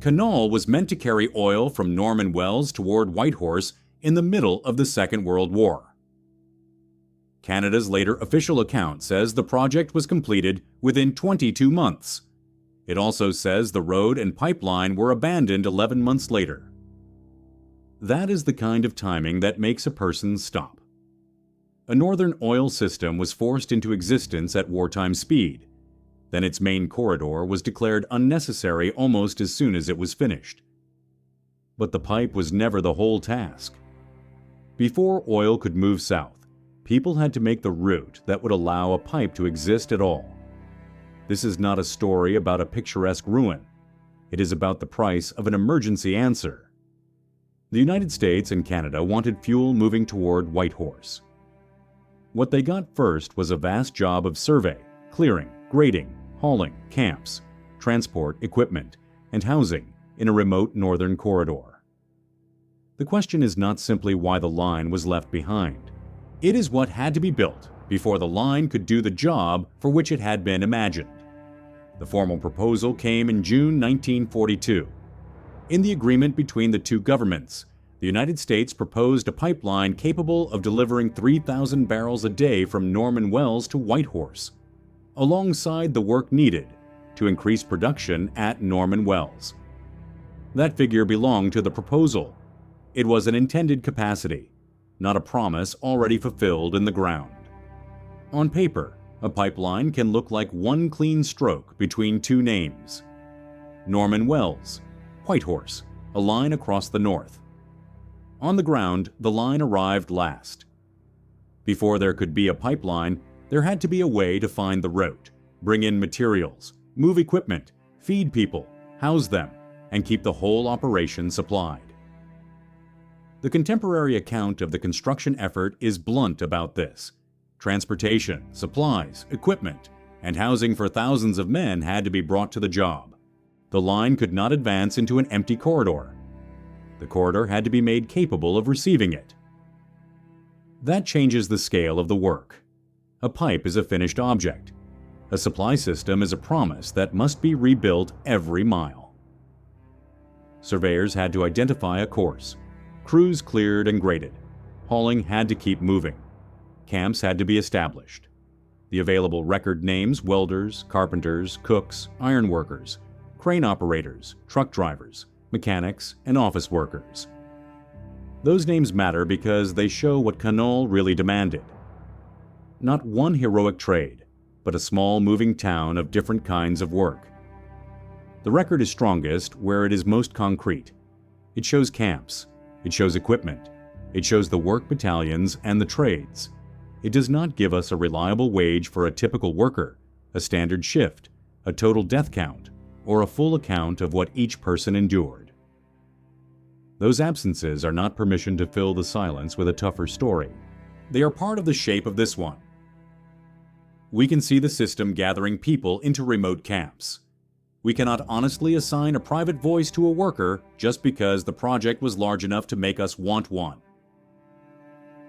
CANOL was meant to carry oil from Norman Wells toward Whitehorse in the middle of the Second World War. Canada's later official account says the project was completed within 22 months. It also says the road and pipeline were abandoned 11 months later. That is the kind of timing that makes a person stop. A northern oil system was forced into existence at wartime speed. Then its main corridor was declared unnecessary almost as soon as it was finished. But the pipe was never the whole task. Before oil could move south, people had to make the route that would allow a pipe to exist at all. This is not a story about a picturesque ruin. It is about the price of an emergency answer. The United States and Canada wanted fuel moving toward Whitehorse. What they got first was a vast job of survey, clearing, grading, hauling, camps, transport, equipment, and housing in a remote northern corridor. The question is not simply why the line was left behind. It is what had to be built before the line could do the job for which it had been imagined. The formal proposal came in June 1942. In the agreement between the two governments, the United States proposed a pipeline capable of delivering 3,000 barrels a day from Norman Wells to Whitehorse, alongside the work needed to increase production at Norman Wells. That figure belonged to the proposal. It was an intended capacity, not a promise already fulfilled in the ground. On paper, a pipeline can look like one clean stroke between two names. Norman Wells, Whitehorse, a line across the north. On the ground, the line arrived last. Before there could be a pipeline, there had to be a way to find the route, bring in materials, move equipment, feed people, house them, and keep the whole operation supplied. The contemporary account of the construction effort is blunt about this. Transportation, supplies, equipment, and housing for thousands of men had to be brought to the job. The line could not advance into an empty corridor. The corridor had to be made capable of receiving it. That changes the scale of the work. A pipe is a finished object. A supply system is a promise that must be rebuilt every mile. Surveyors had to identify a course. Crews cleared and graded. Hauling had to keep moving. Camps had to be established. The available record names: welders, carpenters, cooks, ironworkers, crane operators, truck drivers, mechanics, and office workers. Those names matter because they show what CANOL really demanded. Not one heroic trade, but a small moving town of different kinds of work. The record is strongest where it is most concrete. It shows camps. It shows equipment. It shows the work battalions and the trades. It does not give us a reliable wage for a typical worker, a standard shift, a total death count, or a full account of what each person endured. Those absences are not permission to fill the silence with a tougher story. They are part of the shape of this one. We can see the system gathering people into remote camps. We cannot honestly assign a private voice to a worker just because the project was large enough to make us want one.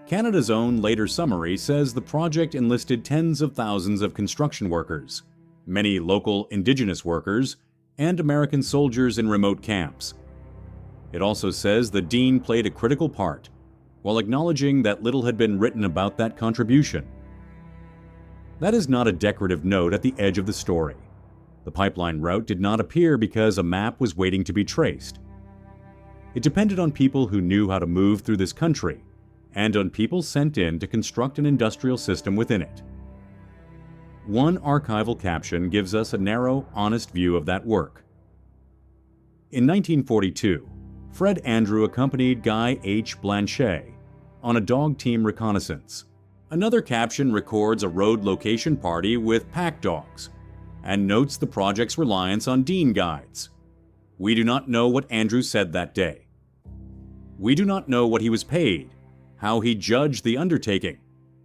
Canada's own later summary says the project enlisted tens of thousands of construction workers, many local indigenous workers, and American soldiers in remote camps. It also says the Dean played a critical part, while acknowledging that little had been written about that contribution. That is not a decorative note at the edge of the story. The pipeline route did not appear because a map was waiting to be traced. It depended on people who knew how to move through this country, and on people sent in to construct an industrial system within it. One archival caption gives us a narrow, honest view of that work. In 1942, Fred Andrew accompanied Guy H. Blanchet on a dog team reconnaissance. Another caption records a road location party with pack dogs and notes the project's reliance on Dean guides. We do not know what Andrew said that day. We do not know what he was paid, how he judged the undertaking,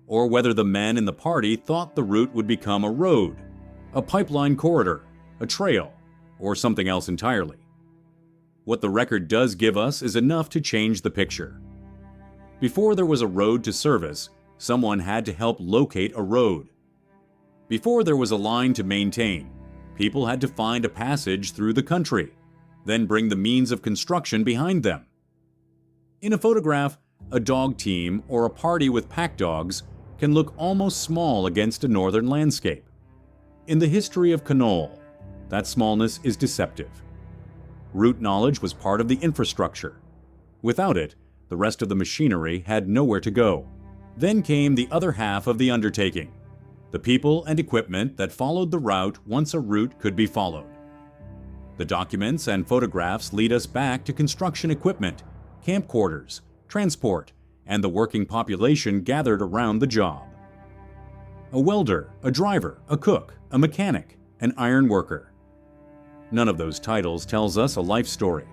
or whether the men in the party thought the route would become a road, a pipeline corridor, a trail, or something else entirely. What the record does give us is enough to change the picture. Before there was a road to service, someone had to help locate a road. Before there was a line to maintain, people had to find a passage through the country. then bring the means of construction behind them. In a photograph, a dog team or a party with pack dogs can look almost small against a northern landscape. In the history of CANOL, that smallness is deceptive. Route knowledge was part of the infrastructure. Without it, the rest of the machinery had nowhere to go. Then came the other half of the undertaking, the people and equipment that followed the route once a route could be followed. The documents and photographs lead us back to construction equipment, camp quarters, transport, and the working population gathered around the job. A welder, a driver, a cook, a mechanic, an iron worker. None of those titles tells us a life story.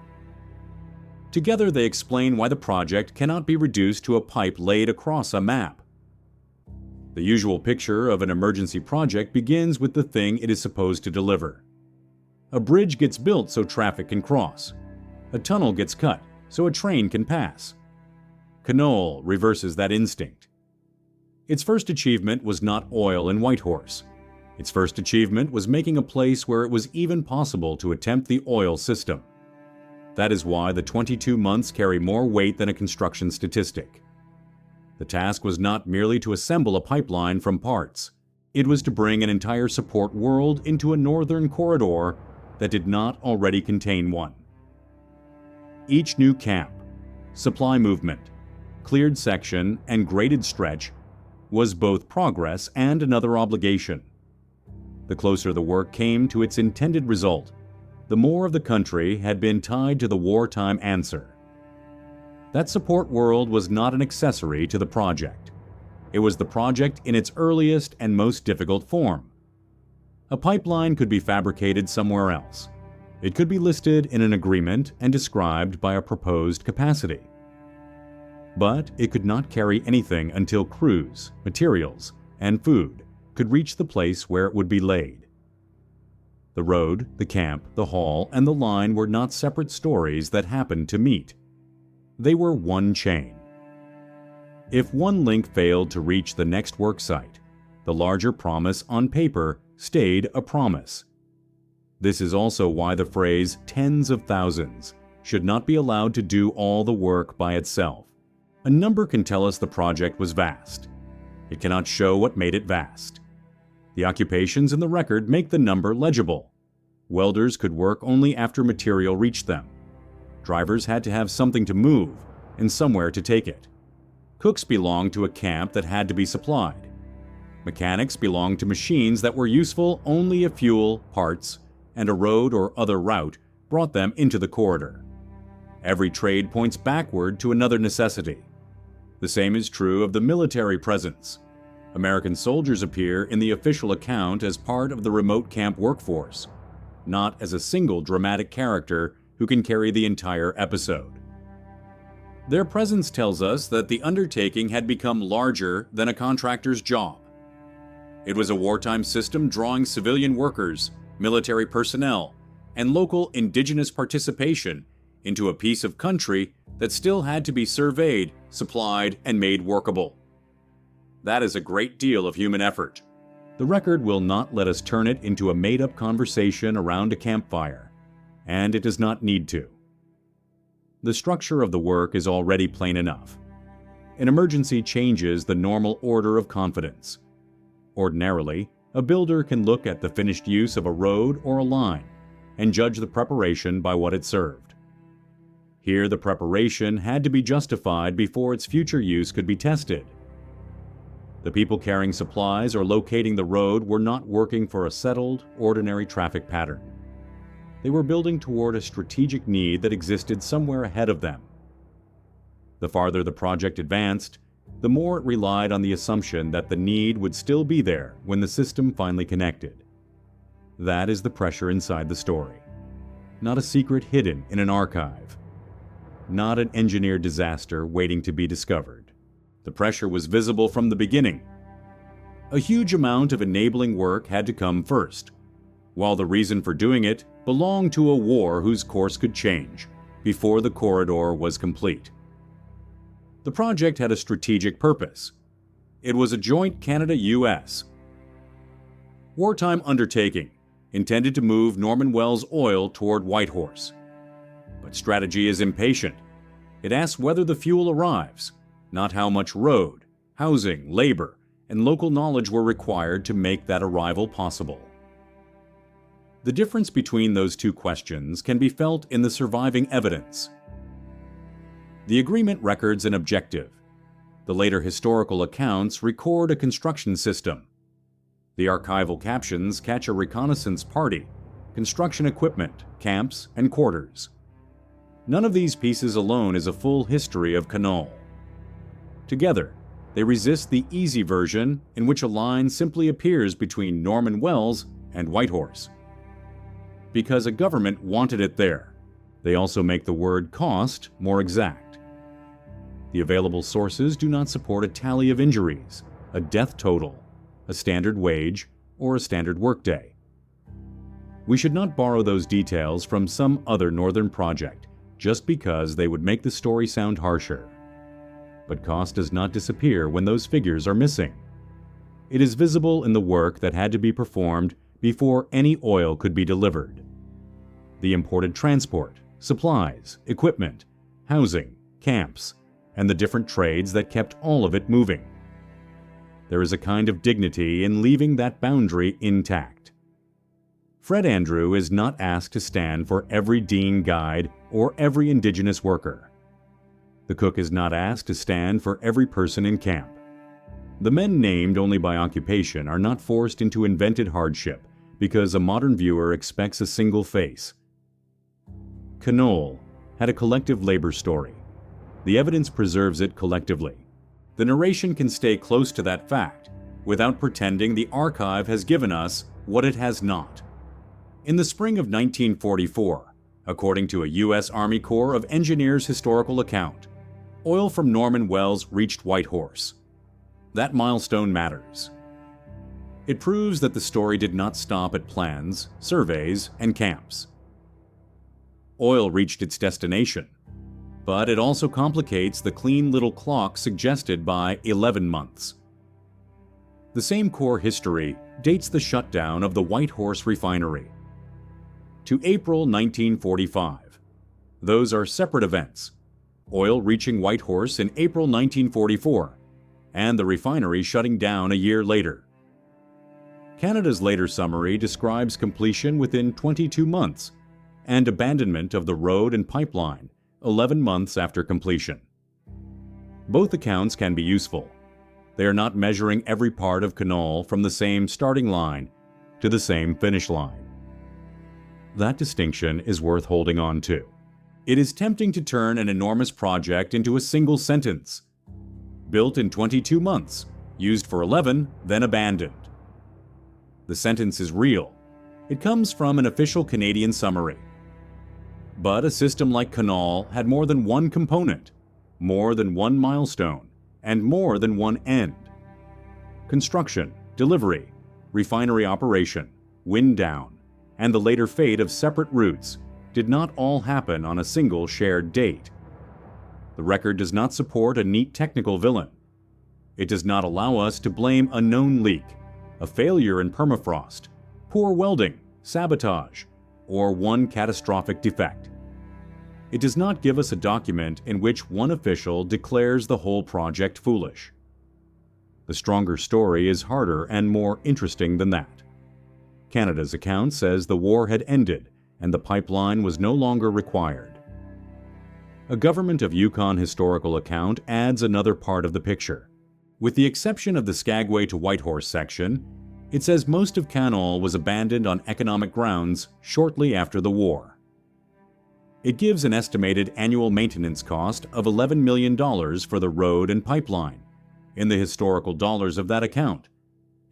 Together they explain why the project cannot be reduced to a pipe laid across a map. The usual picture of an emergency project begins with the thing it is supposed to deliver. A bridge gets built so traffic can cross. A tunnel gets cut so a train can pass. CANOL reverses that instinct. Its first achievement was not oil and Whitehorse. Its first achievement was making a place where it was even possible to attempt the oil system. That is why the 22 months carry more weight than a construction statistic. The task was not merely to assemble a pipeline from parts. It was to bring an entire support world into a northern corridor that did not already contain one. Each new camp, supply movement, cleared section, and graded stretch was both progress and another obligation. The closer the work came to its intended result, the more of the country had been tied to the wartime answer. That support world was not an accessory to the project. It was the project in its earliest and most difficult form. A pipeline could be fabricated somewhere else. It could be listed in an agreement and described by a proposed capacity. But it could not carry anything until crews, materials, and food could reach the place where it would be laid. The road, the camp, the hall, and the line were not separate stories that happened to meet. They were one chain. If one link failed to reach the next work site, the larger promise on paper stayed a promise. This is also why the phrase tens of thousands should not be allowed to do all the work by itself. A number can tell us the project was vast. It cannot show what made it vast. The occupations in the record make the number legible. Welders could work only after material reached them. Drivers had to have something to move and somewhere to take it. Cooks belonged to a camp that had to be supplied. Mechanics belonged to machines that were useful only if fuel, parts, and a road or other route brought them into the corridor. Every trade points backward to another necessity. The same is true of the military presence. American soldiers appear in the official account as part of the remote camp workforce, not as a single dramatic character who can carry the entire episode. Their presence tells us that the undertaking had become larger than a contractor's job. It was a wartime system drawing civilian workers, military personnel, and local indigenous participation into a piece of country that still had to be surveyed, supplied, and made workable. That is a great deal of human effort. The record will not let us turn it into a made-up conversation around a campfire, and it does not need to. The structure of the work is already plain enough. An emergency changes the normal order of confidence. Ordinarily, a builder can look at the finished use of a road or a line and judge the preparation by what it served. Here, the preparation had to be justified before its future use could be tested. The people carrying supplies or locating the road were not working for a settled, ordinary traffic pattern. They were building toward a strategic need that existed somewhere ahead of them. The farther the project advanced, the more it relied on the assumption that the need would still be there when the system finally connected. That is the pressure inside the story. Not a secret hidden in an archive. Not an engineered disaster waiting to be discovered. The pressure was visible from the beginning. A huge amount of enabling work had to come first, while the reason for doing it belonged to a war whose course could change before the corridor was complete. The project had a strategic purpose. It was a joint Canada-US wartime undertaking intended to move Norman Wells oil toward Whitehorse, That strategy is impatient. It asks whether the fuel arrives, not how much road, housing, labor, and local knowledge were required to make that arrival possible. The difference between those two questions can be felt in the surviving evidence. The agreement records an objective. The later historical accounts record a construction system. The archival captions catch a reconnaissance party, construction equipment, camps, and quarters. None of these pieces alone is a full history of CANOL. Together, they resist the easy version in which a line simply appears between Norman Wells and Whitehorse. Because a government wanted it there, they also make the word cost more exact. The available sources do not support a tally of injuries, a death total, a standard wage, or a standard workday. We should not borrow those details from some other northern project just because they would make the story sound harsher. But cost does not disappear when those figures are missing. It is visible in the work that had to be performed before any oil could be delivered. The imported transport, supplies, equipment, housing, camps, and the different trades that kept all of it moving. There is a kind of dignity in leaving that boundary intact. Fred Andrew is not asked to stand for every Dean guide or every indigenous worker. The cook is not asked to stand for every person in camp. The men named only by occupation are not forced into invented hardship because a modern viewer expects a single face. CANOL had a collective labor story. The evidence preserves it collectively. The narration can stay close to that fact without pretending the archive has given us what it has not. In the spring of 1944, according to a U.S. Army Corps of Engineers historical account, oil from Norman Wells reached Whitehorse. That milestone matters. It proves that the story did not stop at plans, surveys, and camps. Oil reached its destination, but it also complicates the clean little clock suggested by 11 months. The same core history dates the shutdown of the Whitehorse refinery to April 1945. Those are separate events. Oil reaching Whitehorse in April 1944, and the refinery shutting down a year later. Canada's later summary describes completion within 22 months and abandonment of the road and pipeline 11 months after completion. Both accounts can be useful. They are not measuring every part of CANOL from the same starting line to the same finish line. That distinction is worth holding on to. It is tempting to turn an enormous project into a single sentence. Built in 22 months, used for 11, then abandoned. The sentence is real. It comes from an official Canadian summary. But a system like CANOL had more than one component, more than one milestone, and more than one end. Construction, delivery, refinery operation, wind down, and the later fate of separate routes did not all happen on a single shared date. The record does not support a neat technical villain. It does not allow us to blame a known leak, a failure in permafrost, poor welding, sabotage, or one catastrophic defect. It does not give us a document in which one official declares the whole project foolish. The stronger story is harder and more interesting than that. Canada's account says the war had ended and the pipeline was no longer required. A Government of Yukon historical account adds another part of the picture. With the exception of the Skagway to Whitehorse section, it says most of CANOL was abandoned on economic grounds shortly after the war. It gives an estimated annual maintenance cost of $11 million for the road and pipeline, in the historical dollars of that account,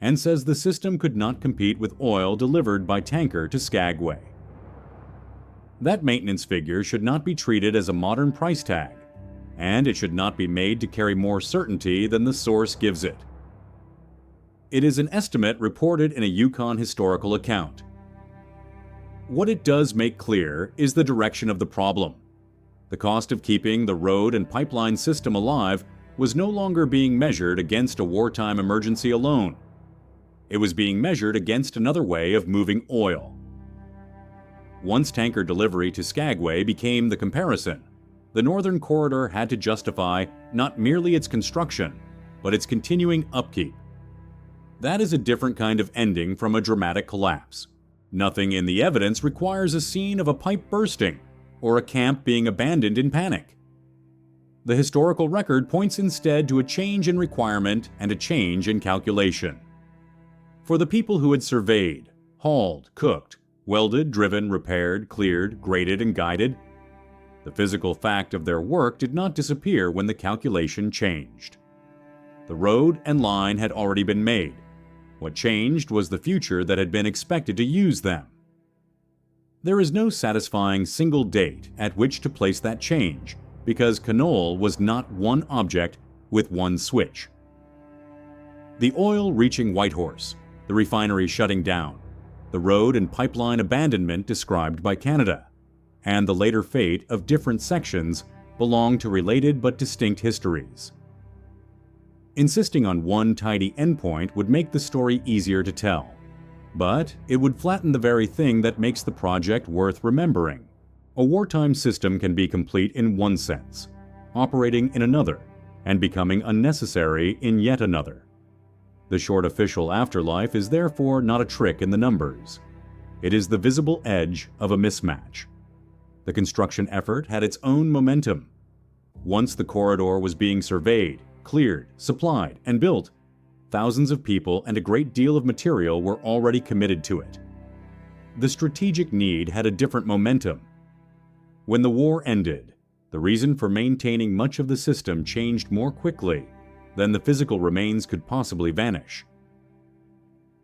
and says the system could not compete with oil delivered by tanker to Skagway. That maintenance figure should not be treated as a modern price tag, and it should not be made to carry more certainty than the source gives it. It is an estimate reported in a Yukon historical account. What it does make clear is the direction of the problem. The cost of keeping the road and pipeline system alive was no longer being measured against a wartime emergency alone. It was being measured against another way of moving oil. Once tanker delivery to Skagway became the comparison, the Northern Corridor had to justify not merely its construction, but its continuing upkeep. That is a different kind of ending from a dramatic collapse. Nothing in the evidence requires a scene of a pipe bursting or a camp being abandoned in panic. The historical record points instead to a change in requirement and a change in calculation. For the people who had surveyed, hauled, cooked, welded, driven, repaired, cleared, graded, and guided, the physical fact of their work did not disappear when the calculation changed. The road and line had already been made. What changed was the future that had been expected to use them. There is no satisfying single date at which to place that change, because CANOL was not one object with one switch. The oil reaching Whitehorse, the refinery shutting down, the road and pipeline abandonment described by Canada, and the later fate of different sections belong to related but distinct histories. Insisting on one tidy endpoint would make the story easier to tell, but it would flatten the very thing that makes the project worth remembering. A wartime system can be complete in one sense, operating in another, and becoming unnecessary in yet another. The short official afterlife is therefore not a trick in the numbers. It is the visible edge of a mismatch. The construction effort had its own momentum. Once the corridor was being surveyed, cleared, supplied, and built, thousands of people and a great deal of material were already committed to it. The strategic need had a different momentum. When the war ended, the reason for maintaining much of the system changed more quickly than the physical remains could possibly vanish.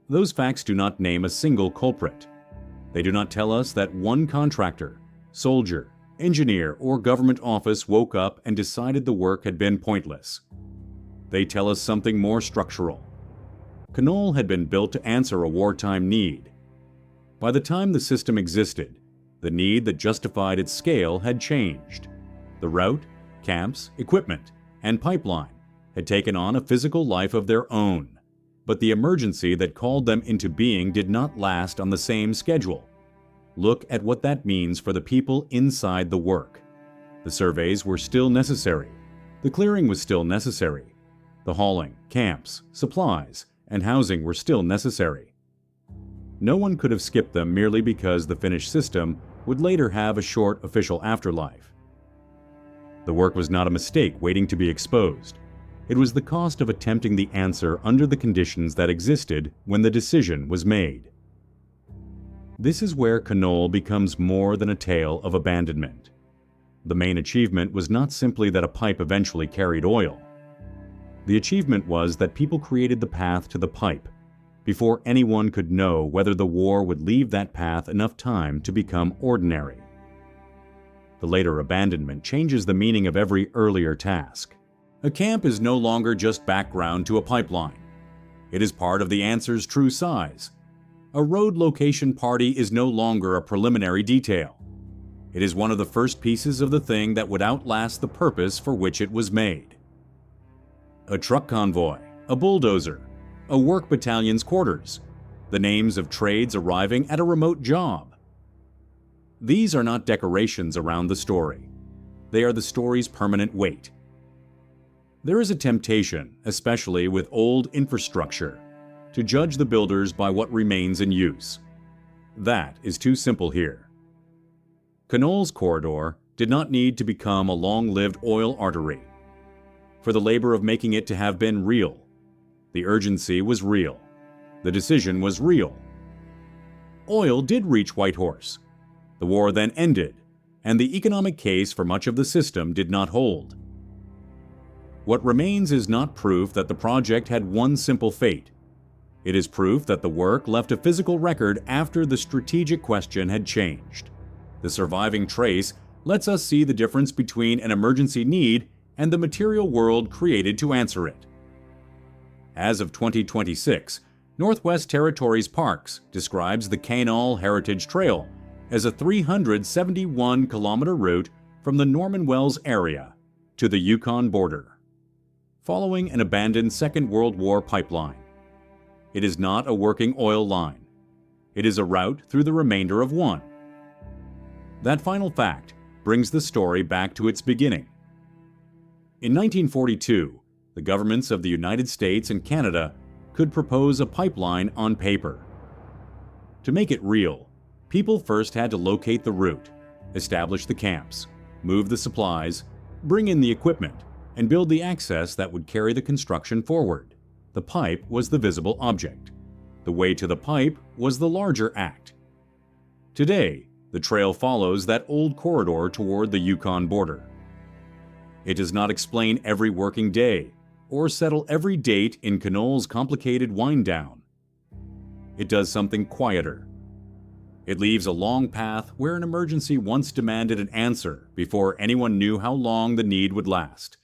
Those facts do not name a single culprit. They do not tell us that one contractor, soldier, engineer, or government office woke up and decided the work had been pointless. They tell us something more structural. CANOL had been built to answer a wartime need. By the time the system existed, the need that justified its scale had changed. The route, camps, equipment, and pipeline had taken on a physical life of their own, but the emergency that called them into being did not last on the same schedule. Look at what that means for the people inside the work. The surveys were still necessary. The clearing was still necessary. The hauling, camps, supplies, and housing were still necessary. No one could have skipped them merely because the finished system would later have a short official afterlife. The work was not a mistake waiting to be exposed. It was the cost of attempting the answer under the conditions that existed when the decision was made. This is where CANOL becomes more than a tale of abandonment. The main achievement was not simply that a pipe eventually carried oil. The achievement was that people created the path to the pipe before anyone could know whether the war would leave that path enough time to become ordinary. The later abandonment changes the meaning of every earlier task. A camp is no longer just background to a pipeline. It is part of the answer's true size. A road location party is no longer a preliminary detail. It is one of the first pieces of the thing that would outlast the purpose for which it was made. A truck convoy, a bulldozer, a work battalion's quarters, the names of trades arriving at a remote job. These are not decorations around the story. They are the story's permanent weight. There is a temptation, especially with old infrastructure, to judge the builders by what remains in use. That is too simple here. CANOL's corridor did not need to become a long-lived oil artery. For the labor of making it to have been real, the urgency was real. The decision was real. Oil did reach Whitehorse. The war then ended, and the economic case for much of the system did not hold. What remains is not proof that the project had one simple fate. It is proof that the work left a physical record after the strategic question had changed. The surviving trace lets us see the difference between an emergency need and the material world created to answer it. As of 2026, Northwest Territories Parks describes the CANOL Heritage Trail as a 371-kilometer route from the Norman Wells area to the Yukon border, following an abandoned Second World War pipeline. It is not a working oil line. It is a route through the remainder of one. That final fact brings the story back to its beginning. In 1942, the governments of the United States and Canada could propose a pipeline on paper. To make it real, people first had to locate the route, establish the camps, move the supplies, bring in the equipment, and build the access that would carry the construction forward. The pipe was the visible object. The way to the pipe was the larger act. Today, the trail follows that old corridor toward the Yukon border. It does not explain every working day or settle every date in CANOL's complicated wind-down. It does something quieter. It leaves a long path where an emergency once demanded an answer before anyone knew how long the need would last.